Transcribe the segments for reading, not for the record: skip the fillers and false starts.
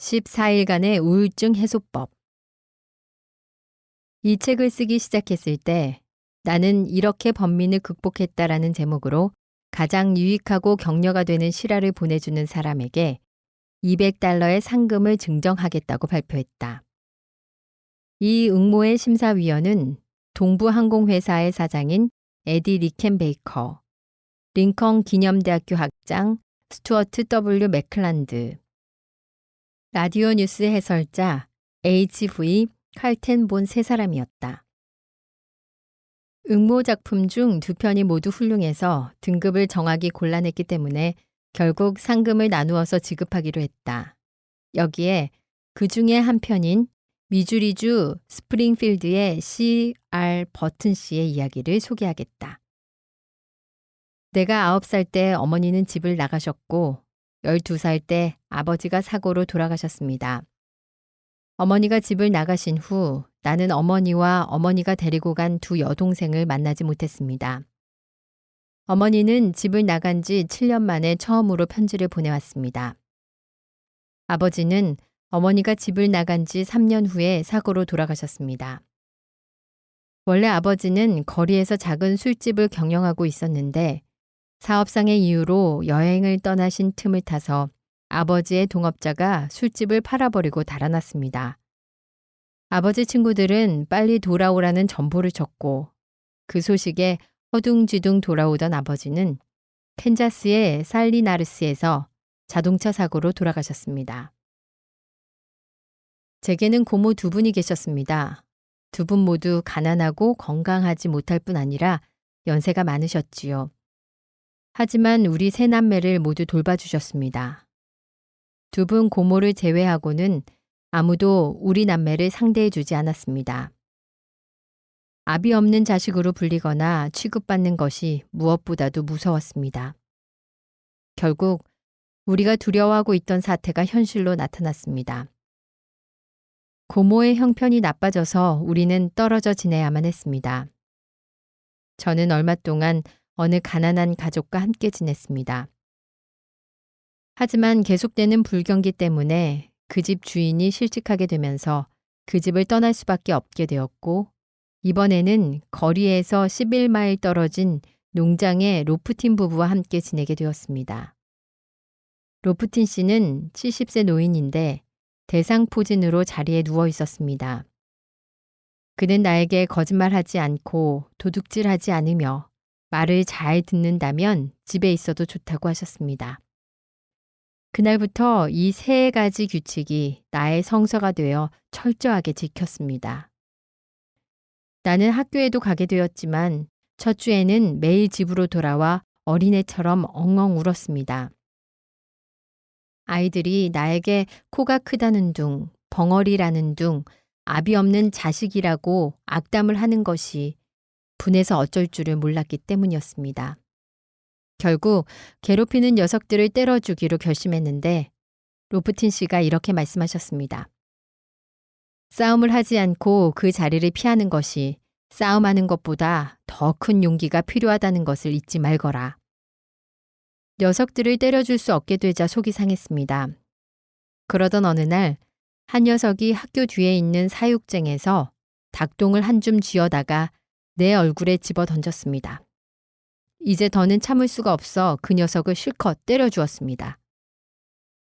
14일간의 우울증 해소법. 이 책을 쓰기 시작했을 때 나는 이렇게 번민을 극복했다라는 제목으로 가장 유익하고 격려가 되는 실화를 보내주는 사람에게 $200의 상금을 증정하겠다고 발표했다. 이 응모의 심사위원은 동부항공회사의 사장인 에디 리켄베이커, 링컨 기념대학교 학장 스튜어트 W. 맥클란드, 라디오 뉴스 해설자 H.V. 칼텐 본 세 사람이었다. 응모 작품 중 2편이 모두 훌륭해서 등급을 정하기 곤란했기 때문에 결국 상금을 나누어서 지급하기로 했다. 여기에 그 중에 한 편인 미주리주 스프링필드의 C.R. 버튼 씨의 이야기를 소개하겠다. 내가 9살 때 어머니는 집을 나가셨고 12살 때 아버지가 사고로 돌아가셨습니다. 어머니가 집을 나가신 후 나는 어머니와 어머니가 데리고 간 2 여동생을 만나지 못했습니다. 어머니는 집을 나간 지 7년 만에 처음으로 편지를 보내왔습니다. 아버지는 어머니가 집을 나간 지 3년 후에 사고로 돌아가셨습니다. 원래 아버지는 거리에서 작은 술집을 경영하고 있었는데 사업상의 이유로 여행을 떠나신 틈을 타서 아버지의 동업자가 술집을 팔아버리고 달아났습니다. 아버지 친구들은 빨리 돌아오라는 전보를 줬고 그 소식에 허둥지둥 돌아오던 아버지는 캔자스의 살리나르스에서 자동차 사고로 돌아가셨습니다. 제게는 고모 2분이 계셨습니다. 2분 모두 가난하고 건강하지 못할 뿐 아니라 연세가 많으셨지요. 하지만 우리 3남매를 모두 돌봐주셨습니다. 2분 고모를 제외하고는 아무도 우리 남매를 상대해주지 않았습니다. 압이 없는 자식으로 불리거나 취급받는 것이 무엇보다도 무서웠습니다. 결국 우리가 두려워하고 있던 사태가 현실로 나타났습니다. 고모의 형편이 나빠져서 우리는 떨어져 지내야만 했습니다. 저는 얼마 동안 어느 가난한 가족과 함께 지냈습니다. 하지만 계속되는 불경기 때문에 그 집 주인이 실직하게 되면서 그 집을 떠날 수밖에 없게 되었고 이번에는 거리에서 11마일 떨어진 농장의 로프틴 부부와 함께 지내게 되었습니다. 로프틴 씨는 70세 노인인데 대상포진으로 자리에 누워 있었습니다. 그는 나에게 거짓말하지 않고 도둑질하지 않으며 말을 잘 듣는다면 집에 있어도 좋다고 하셨습니다. 그날부터 이 3가지 규칙이 나의 성서가 되어 철저하게 지켰습니다. 나는 학교에도 가게 되었지만 첫 주에는 매일 집으로 돌아와 어린애처럼 엉엉 울었습니다. 아이들이 나에게 코가 크다는 둥, 벙어리라는 둥, 압이 없는 자식이라고 악담을 하는 것이 분해서 어쩔 줄을 몰랐기 때문이었습니다. 결국 괴롭히는 녀석들을 때려주기로 결심했는데 로프틴 씨가 이렇게 말씀하셨습니다. 싸움을 하지 않고 그 자리를 피하는 것이 싸움하는 것보다 더 큰 용기가 필요하다는 것을 잊지 말거라. 녀석들을 때려줄 수 없게 되자 속이 상했습니다. 그러던 어느 날 한 녀석이 학교 뒤에 있는 사육쟁에서 닭똥을 한 줌 쥐어다가 내 얼굴에 집어 던졌습니다. 이제 더는 참을 수가 없어 그 녀석을 실컷 때려주었습니다.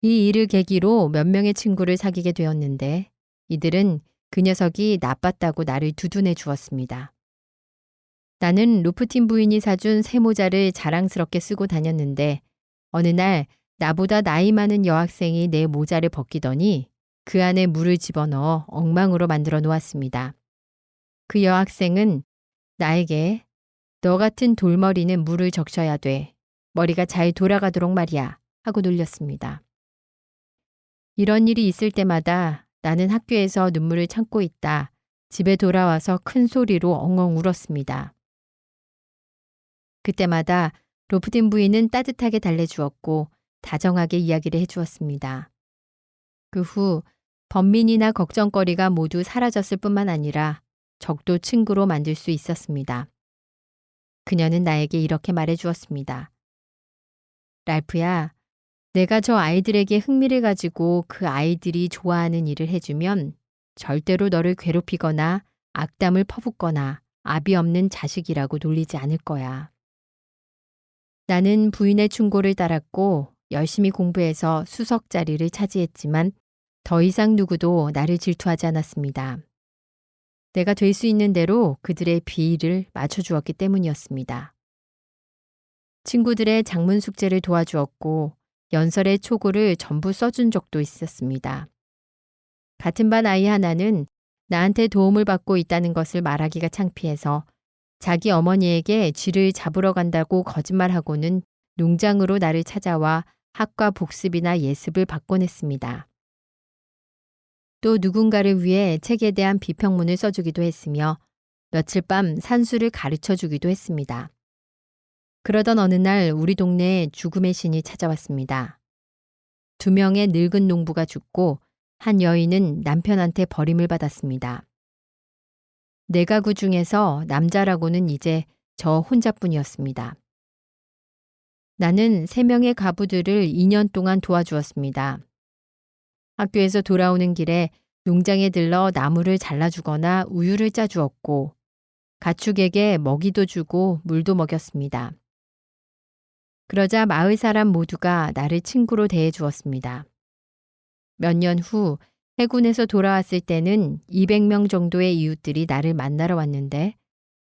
이 일을 계기로 몇 명의 친구를 사귀게 되었는데 이들은 그 녀석이 나빴다고 나를 두둔해 주었습니다. 나는 로프틴 부인이 사준 새 모자를 자랑스럽게 쓰고 다녔는데 어느 날 나보다 나이 많은 여학생이 내 모자를 벗기더니 그 안에 물을 집어넣어 엉망으로 만들어 놓았습니다. 그 여학생은 나에게 너 같은 돌머리는 물을 적셔야 돼. 머리가 잘 돌아가도록 말이야. 하고 놀렸습니다. 이런 일이 있을 때마다 나는 학교에서 눈물을 참고 있다. 집에 돌아와서 큰 소리로 엉엉 울었습니다. 그때마다 로프틴 부인은 따뜻하게 달래주었고 다정하게 이야기를 해주었습니다. 그 후 번민이나 걱정거리가 모두 사라졌을 뿐만 아니라 적도 친구로 만들 수 있었습니다. 그녀는 나에게 이렇게 말해주었습니다. 랄프야, 내가 저 아이들에게 흥미를 가지고 그 아이들이 좋아하는 일을 해주면 절대로 너를 괴롭히거나 악담을 퍼붓거나 압이 없는 자식이라고 놀리지 않을 거야. 나는 부인의 충고를 따랐고 열심히 공부해서 수석 자리를 차지했지만 더 이상 누구도 나를 질투하지 않았습니다. 내가 될 수 있는 대로 그들의 비위를 맞춰주었기 때문이었습니다. 친구들의 작문 숙제를 도와주었고 연설의 초고를 전부 써준 적도 있었습니다. 같은 반 아이 하나는 나한테 도움을 받고 있다는 것을 말하기가 창피해서 자기 어머니에게 쥐를 잡으러 간다고 거짓말하고는 농장으로 나를 찾아와 학과 복습이나 예습을 받곤 했습니다. 또 누군가를 위해 책에 대한 비평문을 써주기도 했으며 며칠 밤 산수를 가르쳐 주기도 했습니다. 그러던 어느 날 우리 동네에 죽음의 신이 찾아왔습니다. 2명의 늙은 농부가 죽고 한 여인은 남편한테 버림을 받았습니다. 4가구 중에서 남자라고는 이제 저 혼자뿐이었습니다. 나는 3명의 가부들을 2년 동안 도와주었습니다. 학교에서 돌아오는 길에 농장에 들러 나무를 잘라주거나 우유를 짜주었고 가축에게 먹이도 주고 물도 먹였습니다. 그러자 마을 사람 모두가 나를 친구로 대해주었습니다. 몇 년 후 해군에서 돌아왔을 때는 200명 정도의 이웃들이 나를 만나러 왔는데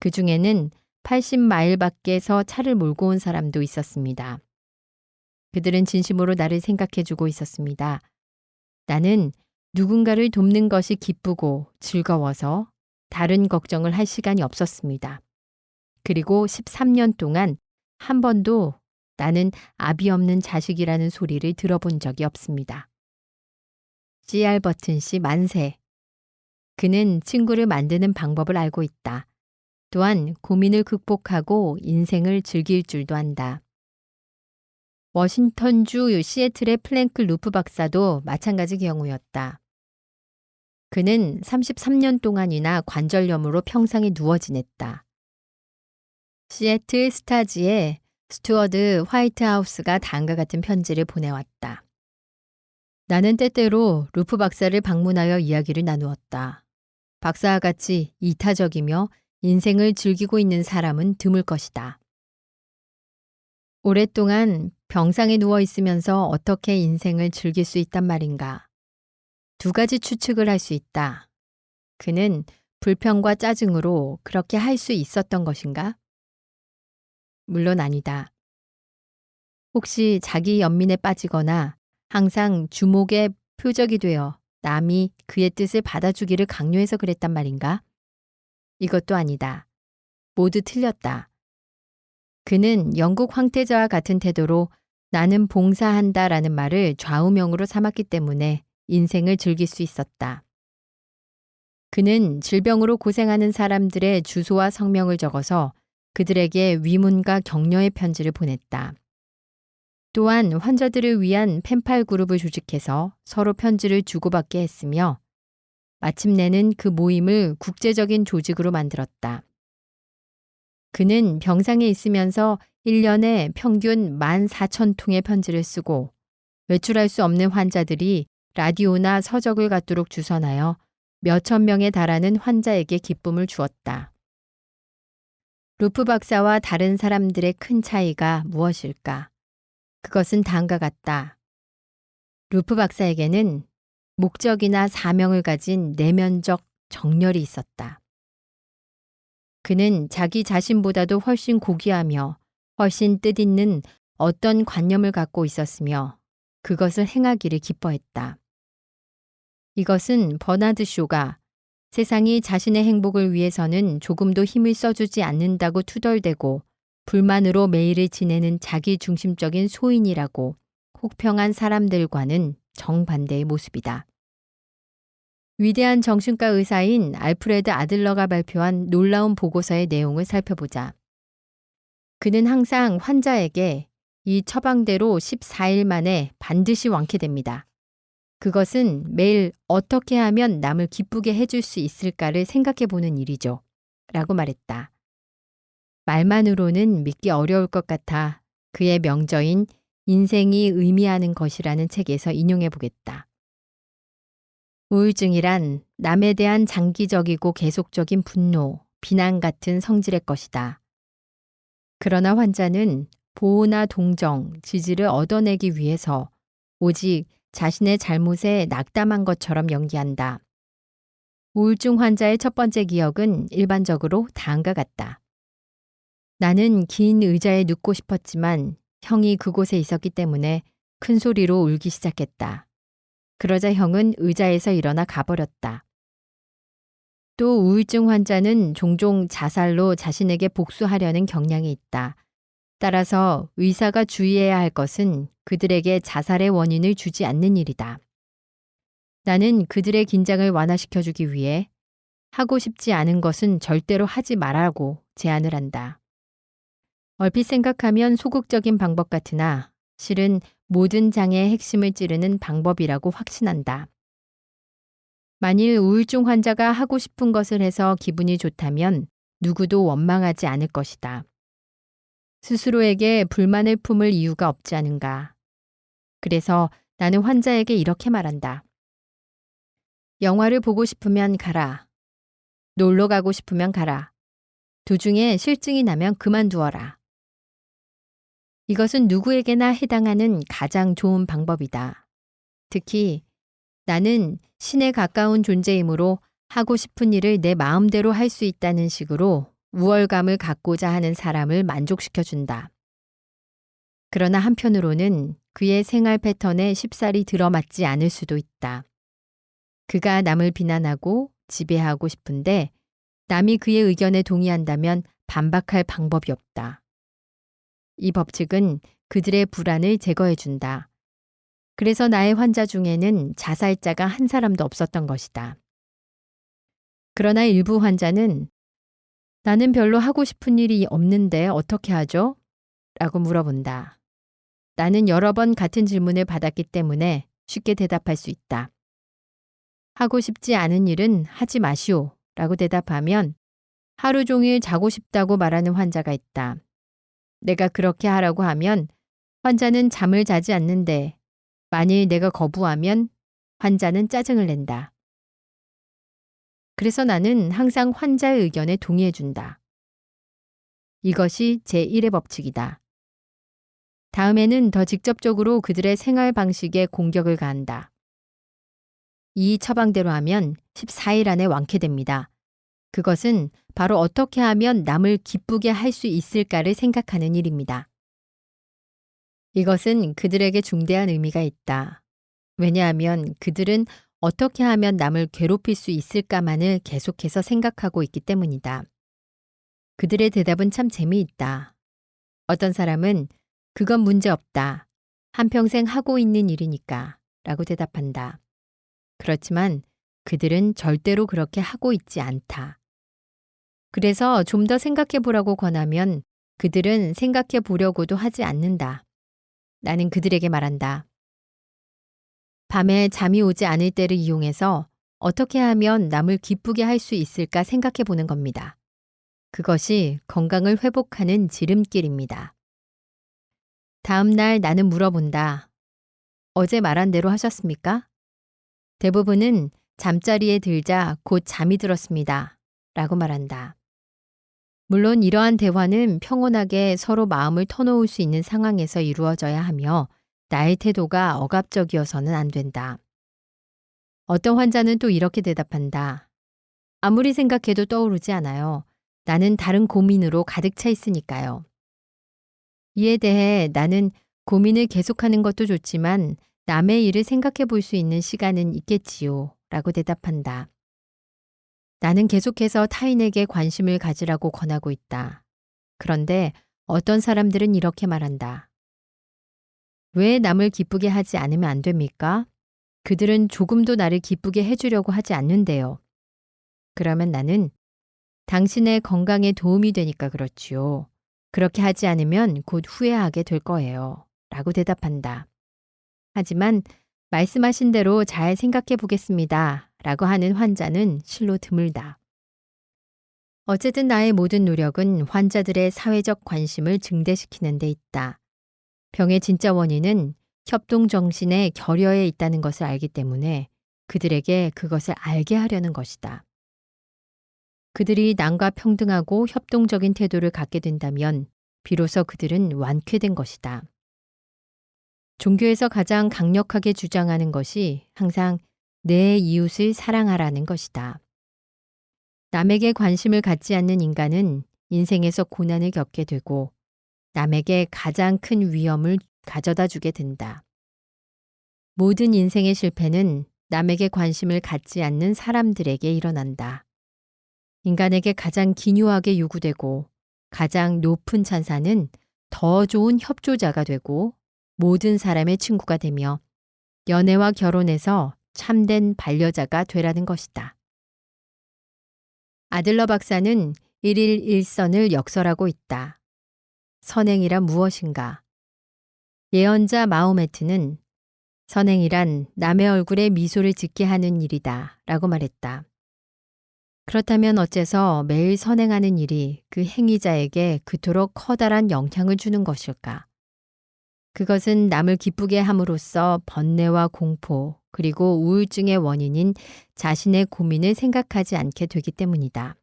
그 중에는 80마일 밖에서 차를 몰고 온 사람도 있었습니다. 그들은 진심으로 나를 생각해주고 있었습니다. 나는 누군가를 돕는 것이 기쁘고 즐거워서 다른 걱정을 할 시간이 없었습니다. 그리고 13년 동안 한 번도 나는 압이 없는 자식이라는 소리를 들어본 적이 없습니다. C.R. 버튼 씨 만세. 그는 친구를 만드는 방법을 알고 있다. 또한 고민을 극복하고 인생을 즐길 줄도 안다. 워싱턴주 시애틀의 플랭크 루프 박사도 마찬가지 경우였다. 그는 33년 동안이나 관절염으로 평상에 누워 지냈다. 시애틀 스타지에 스튜어드 화이트하우스가 다음과 같은 편지를 보내왔다. 나는 때때로 루프 박사를 방문하여 이야기를 나누었다. 박사와 같이 이타적이며 인생을 즐기고 있는 사람은 드물 것이다. 오랫동안 병상에 누워 있으면서 어떻게 인생을 즐길 수 있단 말인가. 2가지 추측을 할 수 있다. 그는 불평과 짜증으로 그렇게 할 수 있었던 것인가? 물론 아니다. 혹시 자기 연민에 빠지거나 항상 주목의 표적이 되어 남이 그의 뜻을 받아주기를 강요해서 그랬단 말인가? 이것도 아니다. 모두 틀렸다. 그는 영국 황태자와 같은 태도로 나는 봉사한다라는 말을 좌우명으로 삼았기 때문에 인생을 즐길 수 있었다. 그는 질병으로 고생하는 사람들의 주소와 성명을 적어서 그들에게 위문과 격려의 편지를 보냈다. 또한 환자들을 위한 펜팔 그룹을 조직해서 서로 편지를 주고받게 했으며 마침내는 그 모임을 국제적인 조직으로 만들었다. 그는 병상에 있으면서 1년에 평균 14,000통의 편지를 쓰고 외출할 수 없는 환자들이 라디오나 서적을 갖도록 주선하여 몇천 명에 달하는 환자에게 기쁨을 주었다. 루프 박사와 다른 사람들의 큰 차이가 무엇일까? 그것은 다음과 같다. 루프 박사에게는 목적이나 사명을 가진 내면적 정열이 있었다. 그는 자기 자신보다도 훨씬 고귀하며 훨씬 뜻있는 어떤 관념을 갖고 있었으며 그것을 행하기를 기뻐했다. 이것은 버나드 쇼가 세상이 자신의 행복을 위해서는 조금도 힘을 써주지 않는다고 투덜대고 불만으로 매일을 지내는 자기중심적인 소인이라고 혹평한 사람들과는 정반대의 모습이다. 위대한 정신과 의사인 알프레드 아들러가 발표한 놀라운 보고서의 내용을 살펴보자. 그는 항상 환자에게 이 처방대로 14일 만에 반드시 완쾌됩니다. 그것은 매일 어떻게 하면 남을 기쁘게 해줄 수 있을까를 생각해보는 일이죠. 라고 말했다. 말만으로는 믿기 어려울 것 같아 그의 명저인 인생이 의미하는 것이라는 책에서 인용해 보겠다. 우울증이란 남에 대한 장기적이고 계속적인 분노, 비난 같은 성질의 것이다. 그러나 환자는 보호나 동정, 지지를 얻어내기 위해서 오직 자신의 잘못에 낙담한 것처럼 연기한다. 우울증 환자의 첫 번째 기억은 일반적으로 다음과 같다. 나는 긴 의자에 눕고 싶었지만 형이 그곳에 있었기 때문에 큰 소리로 울기 시작했다. 그러자 형은 의자에서 일어나 가버렸다. 또 우울증 환자는 종종 자살로 자신에게 복수하려는 경향이 있다. 따라서 의사가 주의해야 할 것은 그들에게 자살의 원인을 주지 않는 일이다. 나는 그들의 긴장을 완화시켜주기 위해 하고 싶지 않은 것은 절대로 하지 말라고 제안을 한다. 얼핏 생각하면 소극적인 방법 같으나 실은 모든 장애의 핵심을 찌르는 방법이라고 확신한다. 만일 우울증 환자가 하고 싶은 것을 해서 기분이 좋다면 누구도 원망하지 않을 것이다. 스스로에게 불만을 품을 이유가 없지 않은가. 그래서 나는 환자에게 이렇게 말한다. 영화를 보고 싶으면 가라. 놀러 가고 싶으면 가라. 도중에 실증이 나면 그만두어라. 이것은 누구에게나 해당하는 가장 좋은 방법이다. 특히 나는 신에 가까운 존재이므로 하고 싶은 일을 내 마음대로 할 수 있다는 식으로 우월감을 갖고자 하는 사람을 만족시켜준다. 그러나 한편으로는 그의 생활 패턴에 쉽사리 들어맞지 않을 수도 있다. 그가 남을 비난하고 지배하고 싶은데 남이 그의 의견에 동의한다면 반박할 방법이 없다. 이 법칙은 그들의 불안을 제거해준다. 그래서 나의 환자 중에는 자살자가 한 사람도 없었던 것이다. 그러나 일부 환자는 나는 별로 하고 싶은 일이 없는데 어떻게 하죠? 라고 물어본다. 나는 여러 번 같은 질문을 받았기 때문에 쉽게 대답할 수 있다. 하고 싶지 않은 일은 하지 마시오 라고 대답하면 하루 종일 자고 싶다고 말하는 환자가 있다. 내가 그렇게 하라고 하면 환자는 잠을 자지 않는데 만일 내가 거부하면 환자는 짜증을 낸다. 그래서 나는 항상 환자의 의견에 동의해준다. 이것이 제1의 법칙이다. 다음에는 더 직접적으로 그들의 생활 방식에 공격을 가한다. 이 처방대로 하면 14일 안에 완쾌됩니다. 그것은 바로 어떻게 하면 남을 기쁘게 할 수 있을까를 생각하는 일입니다. 이것은 그들에게 중대한 의미가 있다. 왜냐하면 그들은 어떻게 하면 남을 괴롭힐 수 있을까만을 계속해서 생각하고 있기 때문이다. 그들의 대답은 참 재미있다. 어떤 사람은 그건 문제없다. 한평생 하고 있는 일이니까 라고 대답한다. 그렇지만 그들은 절대로 그렇게 하고 있지 않다. 그래서 좀 더 생각해 보라고 권하면 그들은 생각해 보려고도 하지 않는다. 나는 그들에게 말한다. 밤에 잠이 오지 않을 때를 이용해서 어떻게 하면 남을 기쁘게 할 수 있을까 생각해 보는 겁니다. 그것이 건강을 회복하는 지름길입니다. 다음 날 나는 물어본다. 어제 말한 대로 하셨습니까? 대부분은 잠자리에 들자 곧 잠이 들었습니다. 라고 말한다. 물론 이러한 대화는 평온하게 서로 마음을 터놓을 수 있는 상황에서 이루어져야 하며 나의 태도가 억압적이어서는 안 된다. 어떤 환자는 또 이렇게 대답한다. 아무리 생각해도 떠오르지 않아요. 나는 다른 고민으로 가득 차 있으니까요. 이에 대해 나는 고민을 계속하는 것도 좋지만 남의 일을 생각해 볼 수 있는 시간은 있겠지요. 라고 대답한다. 나는 계속해서 타인에게 관심을 가지라고 권하고 있다. 그런데 어떤 사람들은 이렇게 말한다. 왜 남을 기쁘게 하지 않으면 안 됩니까? 그들은 조금도 나를 기쁘게 해주려고 하지 않는데요. 그러면 나는 당신의 건강에 도움이 되니까 그렇지요. 그렇게 하지 않으면 곧 후회하게 될 거예요. 라고 대답한다. 하지만 말씀하신 대로 잘 생각해 보겠습니다. 라고 하는 환자는 실로 드물다. 어쨌든 나의 모든 노력은 환자들의 사회적 관심을 증대시키는 데 있다. 병의 진짜 원인은 협동정신의 결여에 있다는 것을 알기 때문에 그들에게 그것을 알게 하려는 것이다. 그들이 남과 평등하고 협동적인 태도를 갖게 된다면 비로소 그들은 완쾌된 것이다. 종교에서 가장 강력하게 주장하는 것이 항상 내 이웃을 사랑하라는 것이다. 남에게 관심을 갖지 않는 인간은 인생에서 고난을 겪게 되고 남에게 가장 큰 위험을 가져다 주게 된다. 모든 인생의 실패는 남에게 관심을 갖지 않는 사람들에게 일어난다. 인간에게 가장 기묘하게 요구되고 가장 높은 찬사는 더 좋은 협조자가 되고 모든 사람의 친구가 되며 연애와 결혼에서 참된 반려자가 되라는 것이다. 아들러 박사는 일일 일선을 역설하고 있다. 선행이란 무엇인가? 예언자 마호메트는 선행이란 남의 얼굴에 미소를 짓게 하는 일이다 라고 말했다. 그렇다면 어째서 매일 선행하는 일이 그 행위자에게 그토록 커다란 영향을 주는 것일까? 그것은 남을 기쁘게 함으로써 번뇌와 공포 그리고 우울증의 원인인 자신의 고민을 생각하지 않게 되기 때문이다.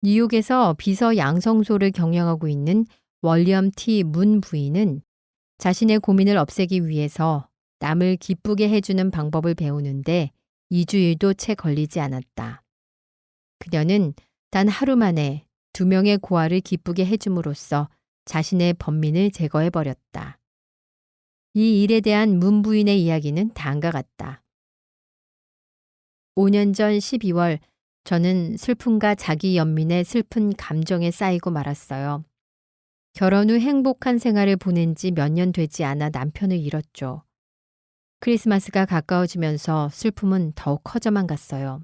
뉴욕에서 비서 양성소를 경영하고 있는 월리엄 T. 문 부인은 자신의 고민을 없애기 위해서 남을 기쁘게 해주는 방법을 배우는데 2주일도 채 걸리지 않았다. 그녀는 단 하루 만에 2명의 고아를 기쁘게 해줌으로써 자신의 번민을 제거해버렸다. 이 일에 대한 문 부인의 이야기는 다음과 같다. 5년 전 12월 저는 슬픔과 자기 연민의 슬픈 감정에 쌓이고 말았어요. 결혼 후 행복한 생활을 보낸 지 몇 년 되지 않아 남편을 잃었죠. 크리스마스가 가까워지면서 슬픔은 더욱 커져만 갔어요.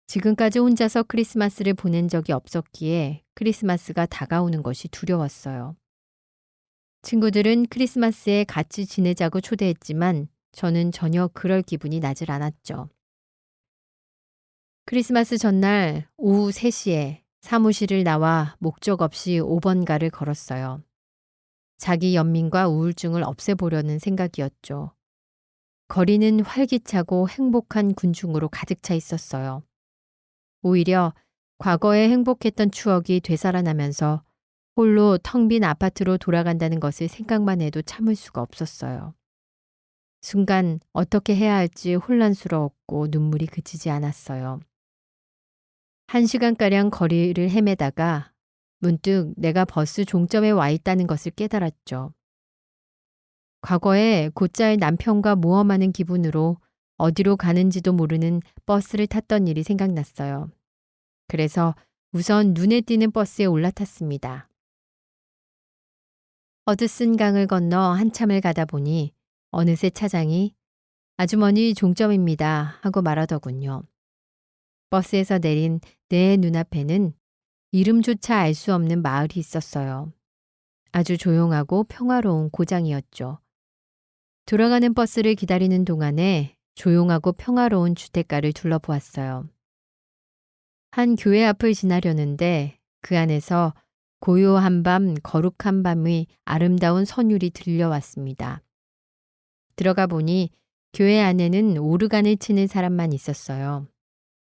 지금까지 혼자서 크리스마스를 보낸 적이 없었기에 크리스마스가 다가오는 것이 두려웠어요. 친구들은 크리스마스에 같이 지내자고 초대했지만 저는 전혀 그럴 기분이 나질 않았죠. 크리스마스 전날 오후 3시에 사무실을 나와 목적 없이 5번가를 걸었어요. 자기 연민과 우울증을 없애보려는 생각이었죠. 거리는 활기차고 행복한 군중으로 가득 차 있었어요. 오히려 과거에 행복했던 추억이 되살아나면서 홀로 텅 빈 아파트로 돌아간다는 것을 생각만 해도 참을 수가 없었어요. 순간 어떻게 해야 할지 혼란스러웠고 눈물이 그치지 않았어요. 1시간가량 거리를 헤매다가 문득 내가 버스 종점에 와 있다는 것을 깨달았죠. 과거에 곧잘 남편과 모험하는 기분으로 어디로 가는지도 모르는 버스를 탔던 일이 생각났어요. 그래서 우선 눈에 띄는 버스에 올라탔습니다. 어드슨 강을 건너 한참을 가다 보니 어느새 차장이 아주머니 종점입니다 하고 말하더군요. 버스에서 내린 내 눈앞에는 이름조차 알 수 없는 마을이 있었어요. 아주 조용하고 평화로운 고장이었죠. 돌아가는 버스를 기다리는 동안에 조용하고 평화로운 주택가를 둘러보았어요. 한 교회 앞을 지나려는데 그 안에서 고요한 밤, 거룩한 밤의 아름다운 선율이 들려왔습니다. 들어가 보니 교회 안에는 오르간을 치는 사람만 있었어요.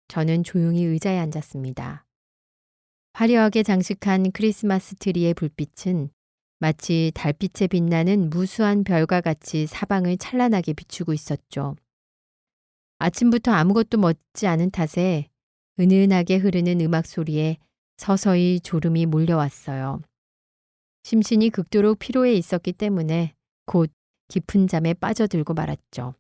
저는 조용히 의자에 앉았습니다. 화려하게 장식한 크리스마스 트리의 불빛은 마치 달빛에 빛나는 무수한 별과 같이 사방을 찬란하게 비추고 있었죠. 아침부터 아무것도 먹지 않은 탓에 은은하게 흐르는 음악 소리에 서서히 졸음이 몰려왔어요. 심신이 극도로 피로해 있었기 때문에 곧 깊은 잠에 빠져들고 말았죠.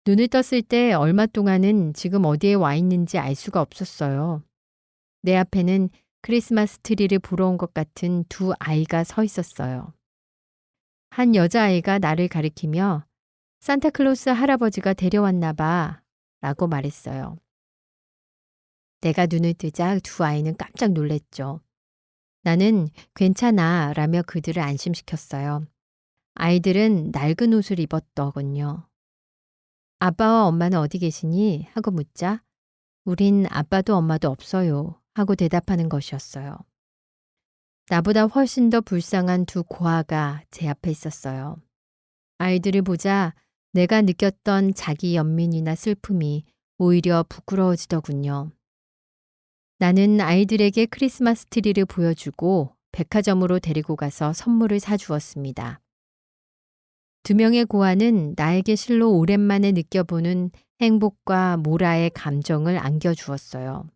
눈을 떴을 때 얼마 동안은 지금 어디에 와 있는지 알 수가 없었어요. 내 앞에는 크리스마스 트리를 보러 온 것 같은 2 아이가 서 있었어요. 한 여자아이가 나를 가리키며 산타클로스 할아버지가 데려왔나 봐 라고 말했어요. 내가 눈을 뜨자 2 아이는 깜짝 놀랬죠. 나는 괜찮아 라며 그들을 안심시켰어요. 아이들은 낡은 옷을 입었더군요. 아빠와 엄마는 어디 계시니? 하고 묻자 우린 아빠도 엄마도 없어요 하고 대답하는 것이었어요. 나보다 훨씬 더 불쌍한 두 고아가 제 앞에 있었어요. 아이들을 보자 내가 느꼈던 자기 연민이나 슬픔이 오히려 부끄러워지더군요. 나는 아이들에게 크리스마스 트리를 보여주고 백화점으로 데리고 가서 선물을 사주었습니다. 두 명의 고아는 나에게 실로 오랜만에 느껴보는 행복과 모라의 감정을 안겨주었어요.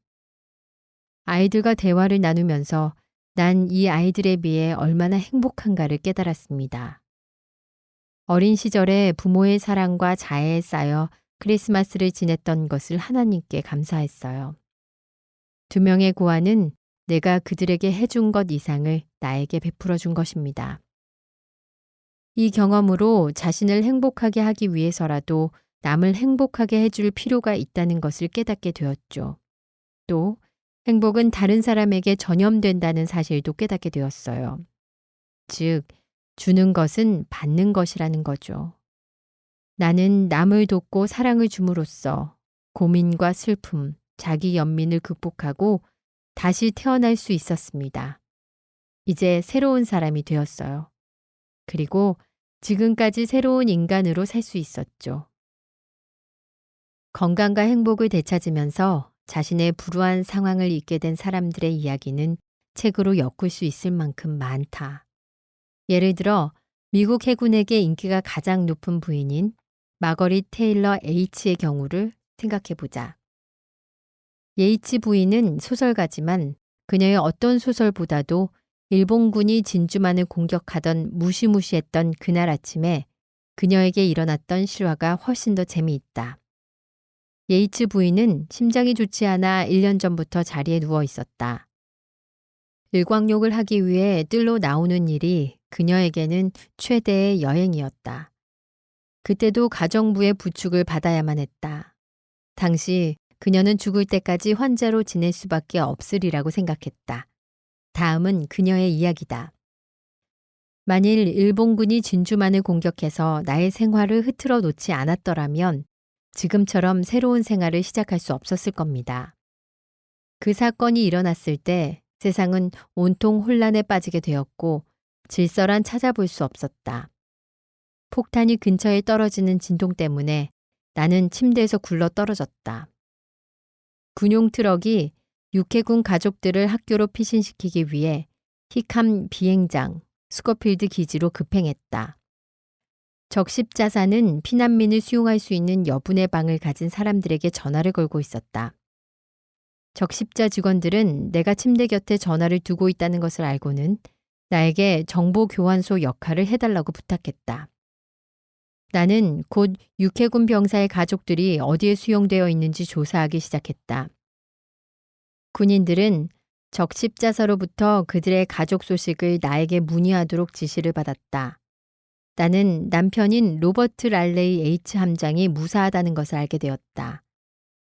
아이들과 대화를 나누면서 난 이 아이들에 비해 얼마나 행복한가를 깨달았습니다. 어린 시절에 부모의 사랑과 자애에 쌓여 크리스마스를 지냈던 것을 하나님께 감사했어요. 두 명의 고아는 내가 그들에게 해준 것 이상을 나에게 베풀어 준 것입니다. 이 경험으로 자신을 행복하게 하기 위해서라도 남을 행복하게 해줄 필요가 있다는 것을 깨닫게 되었죠. 또 행복은 다른 사람에게 전염된다는 사실도 깨닫게 되었어요. 즉, 주는 것은 받는 것이라는 거죠. 나는 남을 돕고 사랑을 줌으로써 고민과 슬픔, 자기 연민을 극복하고 다시 태어날 수 있었습니다. 이제 새로운 사람이 되었어요. 그리고 지금까지 새로운 인간으로 살 수 있었죠. 건강과 행복을 되찾으면서 자신의 불우한 상황을 잊게 된 사람들의 이야기는 책으로 엮을 수 있을 만큼 많다. 예를 들어 미국 해군에게 인기가 가장 높은 부인인 마거릿 테일러 H의 경우를 생각해 보자. 예이치 부인은 소설가지만 그녀의 어떤 소설보다도 일본군이 진주만을 공격하던 무시무시했던 그날 아침에 그녀에게 일어났던 실화가 훨씬 더 재미있다. 예이츠 부인은 심장이 좋지 않아 1년 전부터 자리에 누워 있었다. 일광욕을 하기 위해 뜰로 나오는 일이 그녀에게는 최대의 여행이었다. 그때도 가정부의 부축을 받아야만 했다. 당시 그녀는 죽을 때까지 환자로 지낼 수밖에 없으리라고 생각했다. 다음은 그녀의 이야기다. 만일 일본군이 진주만을 공격해서 나의 생활을 흐트러 놓지 않았더라면 지금처럼 새로운 생활을 시작할 수 없었을 겁니다. 그 사건이 일어났을 때 세상은 온통 혼란에 빠지게 되었고 질서란 찾아볼 수 없었다. 폭탄이 근처에 떨어지는 진동 때문에 나는 침대에서 굴러 떨어졌다. 군용 트럭이 육해군 가족들을 학교로 피신시키기 위해 히캄 비행장, 스코필드 기지로 급행했다. 적십자사는 피난민을 수용할 수 있는 여분의 방을 가진 사람들에게 전화를 걸고 있었다. 적십자 직원들은 내가 침대 곁에 전화를 두고 있다는 것을 알고는 나에게 정보 교환소 역할을 해달라고 부탁했다. 나는 곧 육해군 병사의 가족들이 어디에 수용되어 있는지 조사하기 시작했다. 군인들은 적십자사로부터 그들의 가족 소식을 나에게 문의하도록 지시를 받았다. 나는 남편인 로버트 랄레이 H 함장이 무사하다는 것을 알게 되었다.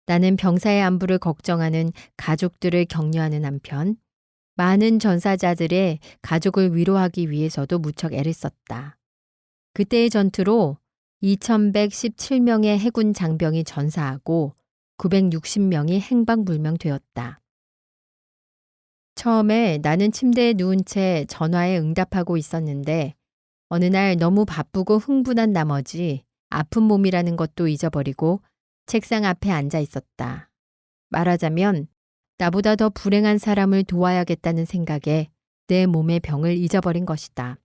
나는 병사의 안부를 걱정하는 가족들을 격려하는 한편 많은 전사자들의 가족을 위로하기 위해서도 무척 애를 썼다. 그때의 전투로 2117명의 해군 장병이 전사하고 960명이 행방불명되었다. 처음에 나는 침대에 누운 채 전화에 응답하고 있었는데 어느 날 너무 바쁘고 흥분한 나머지 아픈 몸이라는 것도 잊어버리고 책상 앞에 앉아 있었다. 말하자면 나보다 더 불행한 사람을 도와야겠다는 생각에 내 몸의 병을 잊어버린 것이다.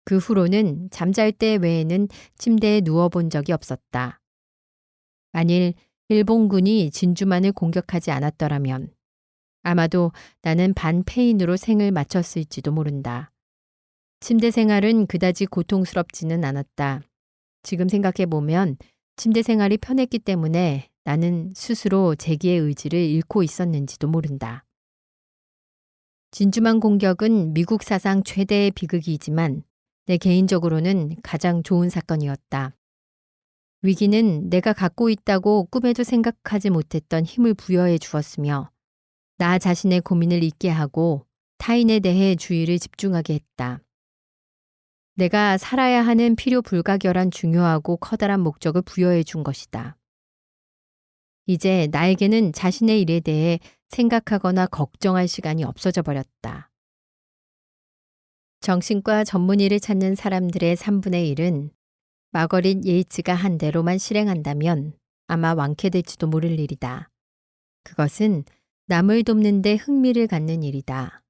그 후로는 잠잘 때 외에는 침대에 누워본 적이 없었다. 만일 일본군이 진주만을 공격하지 않았더라면 아마도 나는 반폐인으로 생을 마쳤을지도 모른다. 침대 생활은 그다지 고통스럽지는 않았다. 지금 생각해보면 침대 생활이 편했기 때문에 나는 스스로 재기의 의지를 잃고 있었는지도 모른다. 진주만 공격은 미국 사상 최대의 비극이지만 내 개인적으로는 가장 좋은 사건이었다. 위기는 내가 갖고 있다고 꿈에도 생각하지 못했던 힘을 부여해 주었으며 나 자신의 고민을 잊게 하고 타인에 대해 주의를 집중하게 했다. 내가 살아야 하는 필요 불가결한 중요하고 커다란 목적을 부여해 준 것이다. 이제 나에게는 자신의 일에 대해 생각하거나 걱정할 시간이 없어져 버렸다. 정신과 전문의를 찾는 사람들의 3분의 1은 마거릿 예이츠가 한 대로만 실행한다면 아마 완쾌될지도 모를 일이다. 그것은 남을 돕는 데 흥미를 갖는 일이다.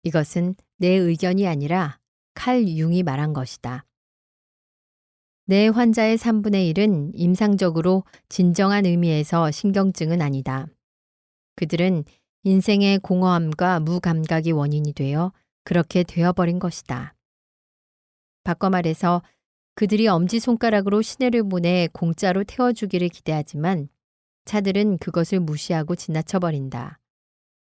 이것은 내 의견이 아니라 칼 융이 말한 것이다. 내 환자의 3분의 1은 임상적으로 진정한 의미에서 신경증은 아니다. 그들은 인생의 공허함과 무감각이 원인이 되어 그렇게 되어버린 것이다. 바꿔 말해서 그들이 엄지손가락으로 시내를 보내 공짜로 태워주기를 기대하지만 차들은 그것을 무시하고 지나쳐버린다.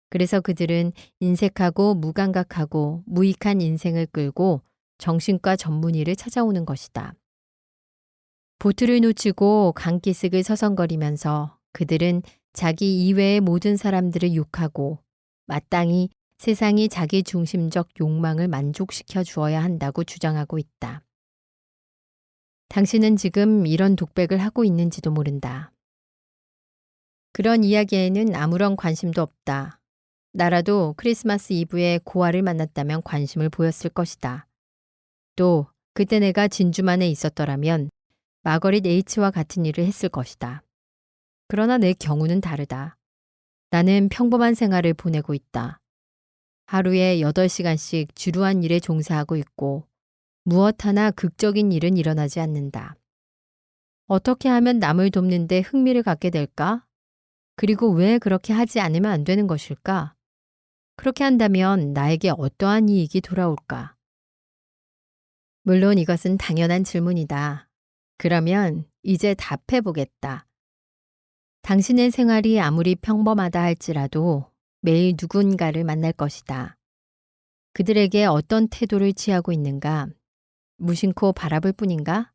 그래서 그들은 인색하고 무감각하고 무익한 인생을 끌고 정신과 전문의를 찾아오는 것이다. 보트를 놓치고 강기슭을 서성거리면서 그들은 자기 이외의 모든 사람들을 욕하고 마땅히 세상이 자기 중심적 욕망을 만족시켜 주어야 한다고 주장하고 있다. 당신은 지금 이런 독백을 하고 있는지도 모른다. 그런 이야기에는 아무런 관심도 없다. 나라도 크리스마스 이브에 고아를 만났다면 관심을 보였을 것이다. 또 그때 내가 진주만에 있었더라면 마거릿 H와 같은 일을 했을 것이다. 그러나 내 경우는 다르다. 나는 평범한 생활을 보내고 있다. 하루에 8시간씩 지루한 일에 종사하고 있고 무엇 하나 극적인 일은 일어나지 않는다. 어떻게 하면 남을 돕는 데 흥미를 갖게 될까? 그리고 왜 그렇게 하지 않으면 안 되는 것일까? 그렇게 한다면 나에게 어떠한 이익이 돌아올까? 물론 이것은 당연한 질문이다. 그러면 이제 답해 보겠다. 당신의 생활이 아무리 평범하다 할지라도 매일 누군가를 만날 것이다. 그들에게 어떤 태도를 취하고 있는가? 무심코 바라볼 뿐인가?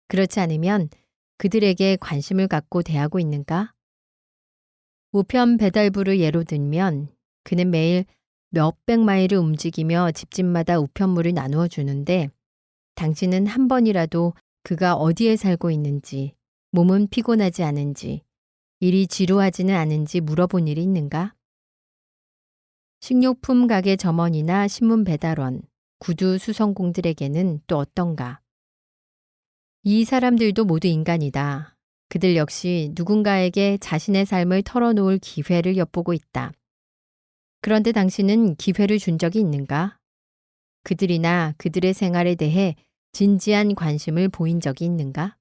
그렇지 않으면 그들에게 관심을 갖고 대하고 있는가? 우편 배달부를 예로 들면 그는 매일 몇백 마일을 움직이며 집집마다 우편물을 나누어 주는데 당신은 한 번이라도 그가 어디에 살고 있는지, 몸은 피곤하지 않은지, 일이 지루하지는 않은지 물어본 일이 있는가? 식료품 가게 점원이나 신문 배달원, 구두 수성공들에게는 또 어떤가? 이 사람들도 모두 인간이다. 그들 역시 누군가에게 자신의 삶을 털어놓을 기회를 엿보고 있다. 그런데 당신은 기회를 준 적이 있는가? 그들이나 그들의 생활에 대해 진지한 관심을 보인 적이 있는가?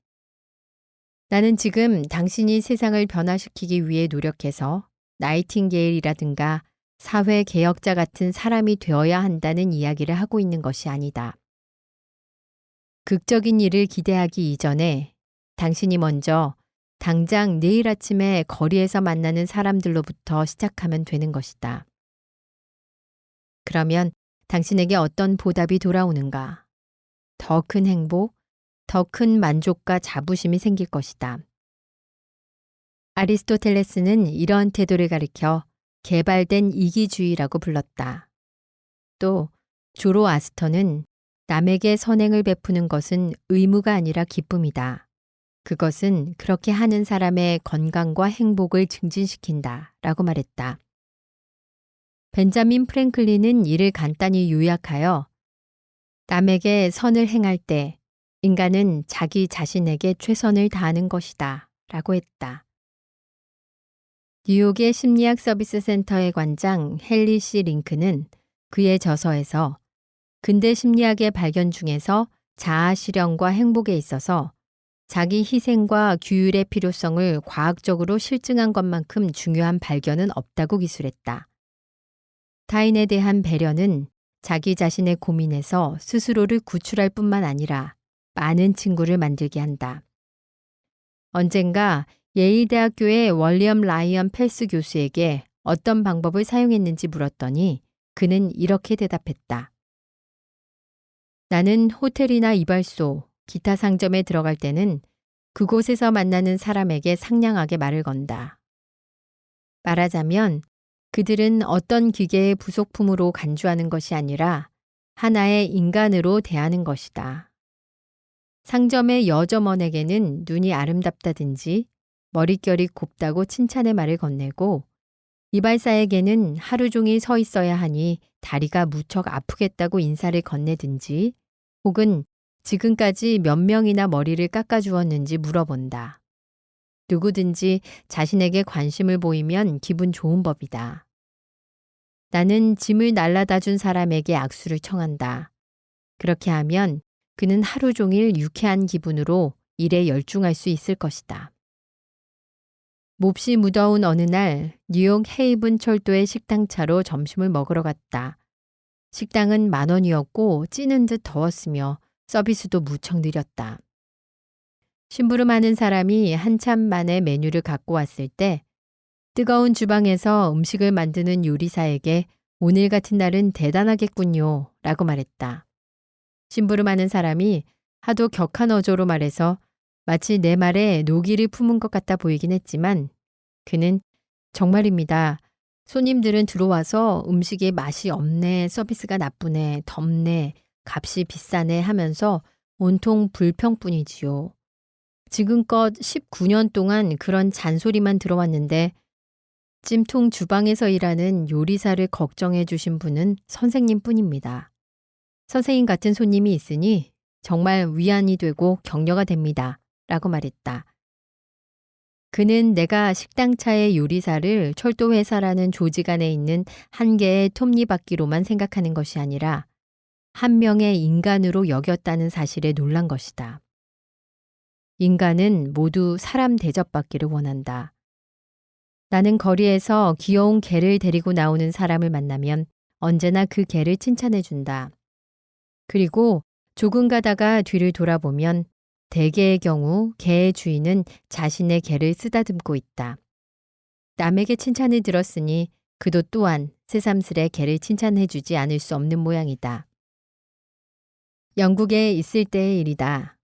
나는 지금 당신이 세상을 변화시키기 위해 노력해서 나이팅게일이라든가 사회개혁자 같은 사람이 되어야 한다는 이야기를 하고 있는 것이 아니다. 극적인 일을 기대하기 이전에 당신이 먼저 당장 내일 아침에 거리에서 만나는 사람들로부터 시작하면 되는 것이다. 그러면 당신에게 어떤 보답이 돌아오는가? 더 큰 행복, 더 큰 만족과 자부심이 생길 것이다. 아리스토텔레스는 이런 태도를 가리켜 개발된 이기주의라고 불렀다. 또 조로아스터는 남에게 선행을 베푸는 것은 의무가 아니라 기쁨이다. 그것은 그렇게 하는 사람의 건강과 행복을 증진시킨다 라고 말했다. 벤자민 프랭클린은 이를 간단히 요약하여 남에게 선을 행할 때 인간은 자기 자신에게 최선을 다하는 것이다 라고 했다. 뉴욕의 심리학 서비스 센터의 관장 헨리 씨 링크는 그의 저서에서 근대 심리학의 발견 중에서 자아 실현과 행복에 있어서 자기 희생과 규율의 필요성을 과학적으로 실증한 것만큼 중요한 발견은 없다고 기술했다. 타인에 대한 배려는 자기 자신의 고민에서 스스로를 구출할 뿐만 아니라 많은 친구를 만들게 한다. 언젠가 예일대학교의 월리엄 라이언 펠스 교수에게 어떤 방법을 사용했는지 물었더니 그는 이렇게 대답했다. 나는 호텔이나 이발소, 기타 상점에 들어갈 때는 그곳에서 만나는 사람에게 상냥하게 말을 건다. 말하자면 그들은 어떤 기계의 부속품으로 간주하는 것이 아니라 하나의 인간으로 대하는 것이다. 상점의 여점원에게는 눈이 아름답다든지 머릿결이 곱다고 칭찬의 말을 건네고 이발사에게는 하루 종일 서 있어야 하니 다리가 무척 아프겠다고 인사를 건네든지 혹은 지금까지 몇 명이나 머리를 깎아주었는지 물어본다. 누구든지 자신에게 관심을 보이면 기분 좋은 법이다. 나는 짐을 날라다 준 사람에게 악수를 청한다. 그렇게 하면 그는 하루 종일 유쾌한 기분으로 일에 열중할 수 있을 것이다. 몹시 무더운 어느 날 뉴욕 헤이븐 철도의 식당차로 점심을 먹으러 갔다. 식당은 10,000원이었고 찌는 듯 더웠으며 서비스도 무척 느렸다. 심부름하는 사람이 한참 만에 메뉴를 갖고 왔을 때 뜨거운 주방에서 음식을 만드는 요리사에게 오늘 같은 날은 대단하겠군요 라고 말했다. 심부름하는 사람이 하도 격한 어조로 말해서 마치 내 말에 노기를 품은 것 같아 보이긴 했지만 그는 정말입니다. 손님들은 들어와서 음식에 맛이 없네, 서비스가 나쁘네, 덥네, 값이 비싸네 하면서 온통 불평뿐이지요. 지금껏 19년 동안 그런 잔소리만 들어왔는데 찜통 주방에서 일하는 요리사를 걱정해 주신 분은 선생님 뿐입니다. 선생님 같은 손님이 있으니 정말 위안이 되고 격려가 됩니다. 라고 말했다. 그는 내가 식당차의 요리사를 철도회사라는 조직 안에 있는 한 개의 톱니바퀴로만 생각하는 것이 아니라 한 명의 인간으로 여겼다는 사실에 놀란 것이다. 인간은 모두 사람 대접받기를 원한다. 나는 거리에서 귀여운 개를 데리고 나오는 사람을 만나면 언제나 그 개를 칭찬해준다. 그리고 조금 가다가 뒤를 돌아보면 대개의 경우 개의 주인은 자신의 개를 쓰다듬고 있다. 남에게 칭찬을 들었으니 그도 또한 새삼스레 개를 칭찬해주지 않을 수 없는 모양이다. 영국에 있을 때의 일이다.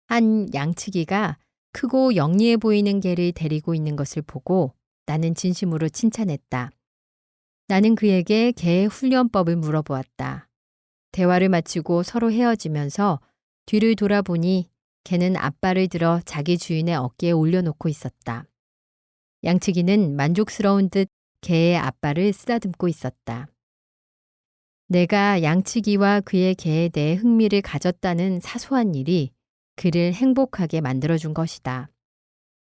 한 양치기가 크고 영리해 보이는 개를 데리고 있는 것을 보고 나는 진심으로 칭찬했다. 나는 그에게 개의 훈련법을 물어보았다. 대화를 마치고 서로 헤어지면서 뒤를 돌아보니 개는 앞발을 들어 자기 주인의 어깨에 올려놓고 있었다. 양치기는 만족스러운 듯 개의 앞발을 쓰다듬고 있었다. 내가 양치기와 그의 개에 대해 흥미를 가졌다는 사소한 일이 그를 행복하게 만들어준 것이다.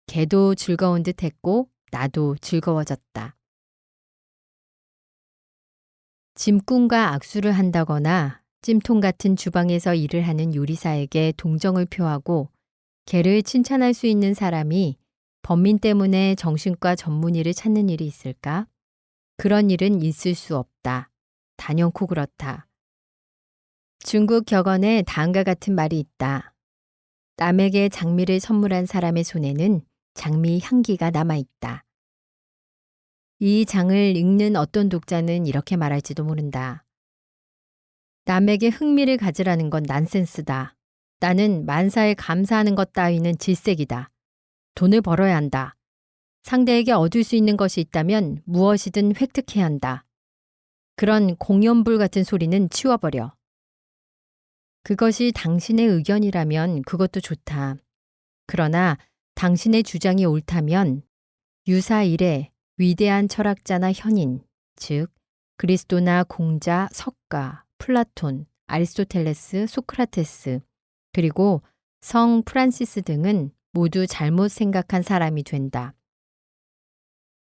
개도 즐거운 듯 했고 나도 즐거워졌다. 짐꾼과 악수를 한다거나 찜통 같은 주방에서 일을 하는 요리사에게 동정을 표하고 개를 칭찬할 수 있는 사람이 범민 때문에 정신과 전문의를 찾는 일이 있을까? 그런 일은 있을 수 없다. 단연코 그렇다. 중국 격언에 다음과 같은 말이 있다. 남에게 장미를 선물한 사람의 손에는 장미 향기가 남아있다. 이 장을 읽는 어떤 독자는 이렇게 말할지도 모른다. 남에게 흥미를 가지라는 건 난센스다. 나는 만사에 감사하는 것 따위는 질색이다. 돈을 벌어야 한다. 상대에게 얻을 수 있는 것이 있다면 무엇이든 획득해야 한다. 그런 공연불 같은 소리는 치워버려. 그것이 당신의 의견이라면 그것도 좋다. 그러나 당신의 주장이 옳다면 유사 이래 위대한 철학자나 현인, 즉 그리스도나 공자, 석가, 플라톤, 아리스토텔레스, 소크라테스, 그리고 성 프란시스 등은 모두 잘못 생각한 사람이 된다.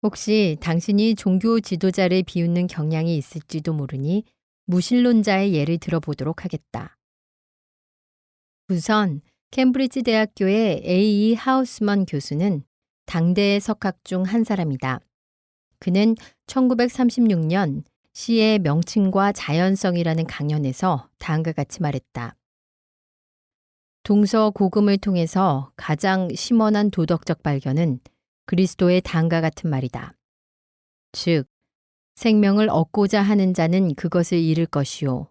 혹시 당신이 종교 지도자를 비웃는 경향이 있을지도 모르니 무신론자의 예를 들어보도록 하겠다. 우선 캠브리지 대학교의 A.E. 하우스먼 교수는 당대의 석학 중 한 사람이다. 그는 1936년 시의 명칭과 자연성이라는 강연에서 다음과 같이 말했다. 동서고금을 통해서 가장 심원한 도덕적 발견은 그리스도의 다음과 같은 말이다. 즉, 생명을 얻고자 하는 자는 그것을 잃을 것이요.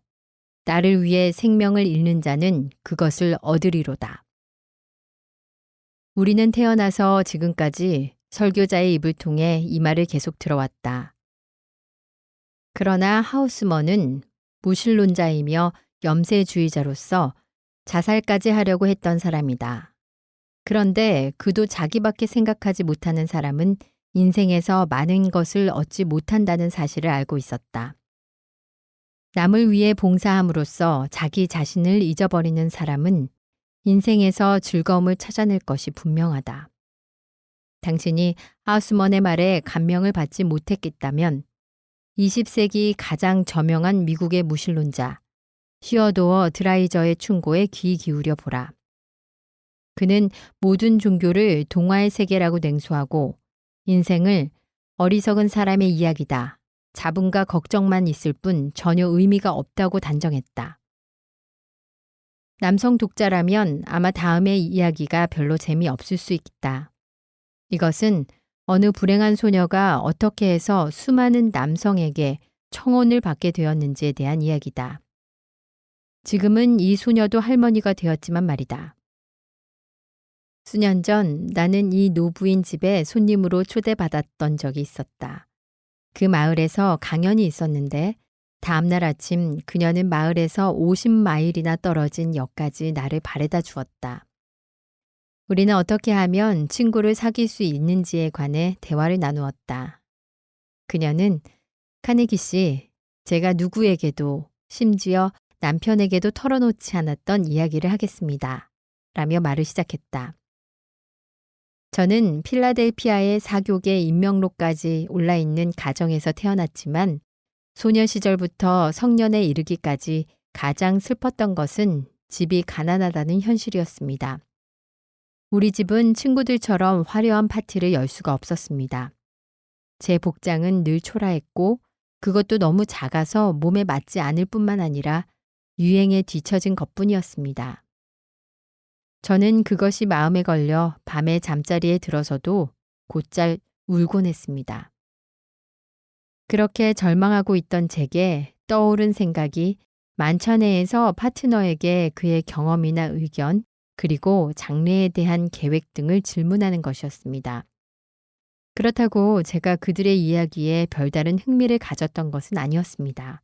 나를 위해 생명을 잃는 자는 그것을 얻으리로다. 우리는 태어나서 지금까지 설교자의 입을 통해 이 말을 계속 들어왔다. 그러나 하우스먼은 무신론자이며 염세주의자로서 자살까지 하려고 했던 사람이다. 그런데 그도 자기밖에 생각하지 못하는 사람은 인생에서 많은 것을 얻지 못한다는 사실을 알고 있었다. 남을 위해 봉사함으로써 자기 자신을 잊어버리는 사람은 인생에서 즐거움을 찾아낼 것이 분명하다. 당신이 하우스먼의 말에 감명을 받지 못했겠다면 20세기 가장 저명한 미국의 무신론자 시어도어 드라이저의 충고에 귀 기울여 보라. 그는 모든 종교를 동화의 세계라고 냉소하고 인생을 어리석은 사람의 이야기다. 자분과 걱정만 있을 뿐 전혀 의미가 없다고 단정했다. 남성 독자라면 아마 다음의 이야기가 별로 재미없을 수 있다. 이것은 어느 불행한 소녀가 어떻게 해서 수많은 남성에게 청혼을 받게 되었는지에 대한 이야기다. 지금은 이 소녀도 할머니가 되었지만 말이다. 수년 전 나는 이 노부인 집에 손님으로 초대받았던 적이 있었다. 그 마을에서 강연이 있었는데 다음날 아침 그녀는 마을에서 50마일이나 떨어진 역까지 나를 바래다 주었다. 우리는 어떻게 하면 친구를 사귈 수 있는지에 관해 대화를 나누었다. 그녀는 카네기 씨, 제가 누구에게도 심지어 남편에게도 털어놓지 않았던 이야기를 하겠습니다. 라며 말을 시작했다. 저는 필라델피아의 사교계 인명록까지 올라있는 가정에서 태어났지만 소녀 시절부터 성년에 이르기까지 가장 슬펐던 것은 집이 가난하다는 현실이었습니다. 우리 집은 친구들처럼 화려한 파티를 열 수가 없었습니다. 제 복장은 늘 초라했고 그것도 너무 작아서 몸에 맞지 않을 뿐만 아니라 유행에 뒤처진 것뿐이었습니다. 저는 그것이 마음에 걸려 밤에 잠자리에 들어서도 곧잘 울곤 했습니다. 그렇게 절망하고 있던 제게 떠오른 생각이 만찬회에서 파트너에게 그의 경험이나 의견, 그리고 장래에 대한 계획 등을 질문하는 것이었습니다. 그렇다고 제가 그들의 이야기에 별다른 흥미를 가졌던 것은 아니었습니다.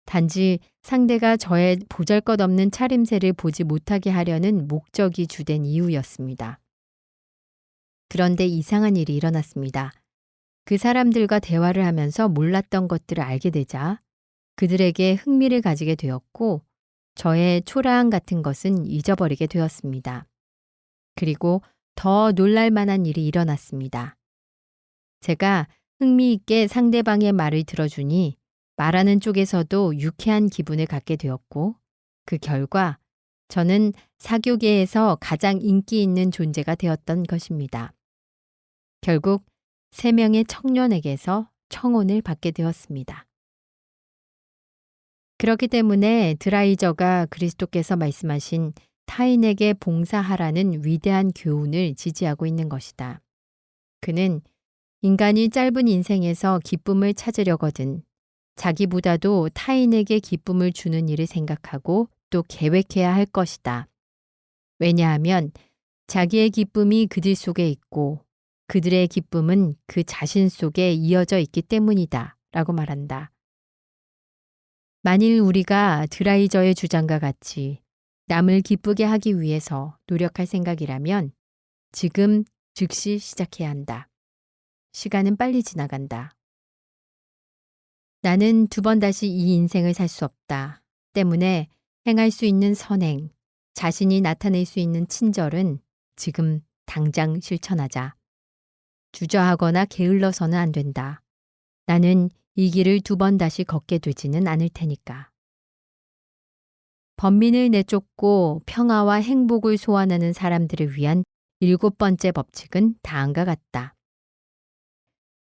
단지 상대가 저의 보잘것없는 차림새를 보지 못하게 하려는 목적이 주된 이유였습니다. 그런데 이상한 일이 일어났습니다. 그 사람들과 대화를 하면서 몰랐던 것들을 알게 되자 그들에게 흥미를 가지게 되었고 저의 초라함 같은 것은 잊어버리게 되었습니다. 그리고 더 놀랄 만한 일이 일어났습니다. 제가 흥미있게 상대방의 말을 들어주니 말하는 쪽에서도 유쾌한 기분을 갖게 되었고 그 결과 저는 사교계에서 가장 인기 있는 존재가 되었던 것입니다. 결국 3명의 청년에게서 청혼을 받게 되었습니다. 그렇기 때문에 드라이저가 그리스도께서 말씀하신 타인에게 봉사하라는 위대한 교훈을 지지하고 있는 것이다. 그는 인간이 짧은 인생에서 기쁨을 찾으려거든 자기보다도 타인에게 기쁨을 주는 일을 생각하고 또 계획해야 할 것이다. 왜냐하면 자기의 기쁨이 그들 속에 있고 그들의 기쁨은 그 자신 속에 이어져 있기 때문이다. 라고 말한다. 만일 우리가 드라이저의 주장과 같이 남을 기쁘게 하기 위해서 노력할 생각이라면 지금 즉시 시작해야 한다. 시간은 빨리 지나간다. 나는 2번 다시 이 인생을 살 수 없다. 때문에 행할 수 있는 선행, 자신이 나타낼 수 있는 친절은 지금 당장 실천하자. 주저하거나 게을러서는 안 된다. 나는 이 길을 2번 다시 걷게 되지는 않을 테니까. 번민을 내쫓고 평화와 행복을 소원하는 사람들을 위한 7번째 법칙은 다음과 같다.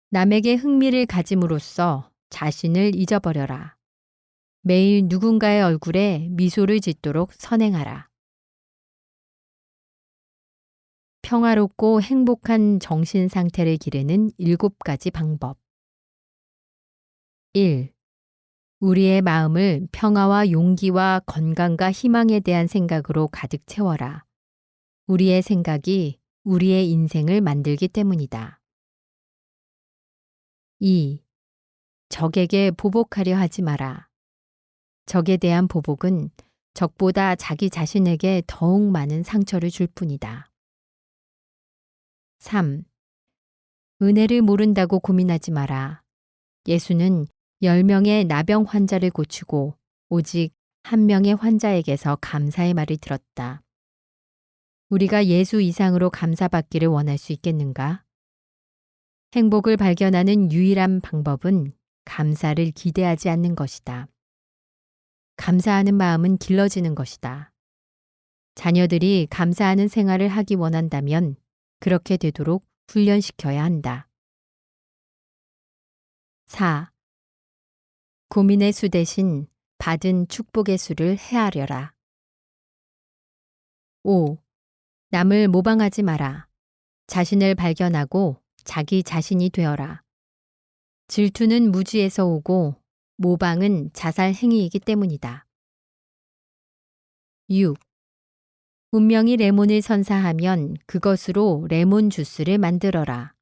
남에게 흥미를 가짐으로써 자신을 잊어버려라. 매일 누군가의 얼굴에 미소를 짓도록 선행하라. 평화롭고 행복한 정신 상태를 기르는 7가지 방법. 1. 우리의 마음을 평화와 용기와 건강과 희망에 대한 생각으로 가득 채워라. 우리의 생각이 우리의 인생을 만들기 때문이다. 2. 적에게 보복하려 하지 마라. 적에 대한 보복은 적보다 자기 자신에게 더욱 많은 상처를 줄 뿐이다. 3. 은혜를 모른다고 고민하지 마라. 예수는 10명의 나병 환자를 고치고 오직 한 명의 환자에게서 감사의 말을 들었다. 우리가 예수 이상으로 감사받기를 원할 수 있겠는가? 행복을 발견하는 유일한 방법은 감사를 기대하지 않는 것이다. 감사하는 마음은 길러지는 것이다. 자녀들이 감사하는 생활을 하기 원한다면 그렇게 되도록 훈련시켜야 한다. 4. 고민의 수 대신 받은 축복의 수를 헤아려라. 5. 남을 모방하지 마라. 자신을 발견하고 자기 자신이 되어라. 질투는 무지에서 오고 모방은 자살 행위이기 때문이다. 6. 분명히 레몬을 선사하면 그것으로 레몬 주스를 만들어라.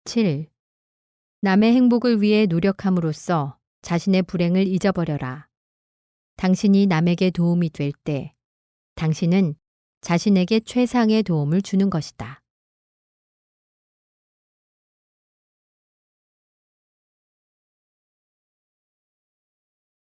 7. 남의 행복을 위해 노력함으로써 자신의 불행을 잊어버려라. 당신이 남에게 도움이 될 때 당신은 자신에게 최상의 도움을 주는 것이다.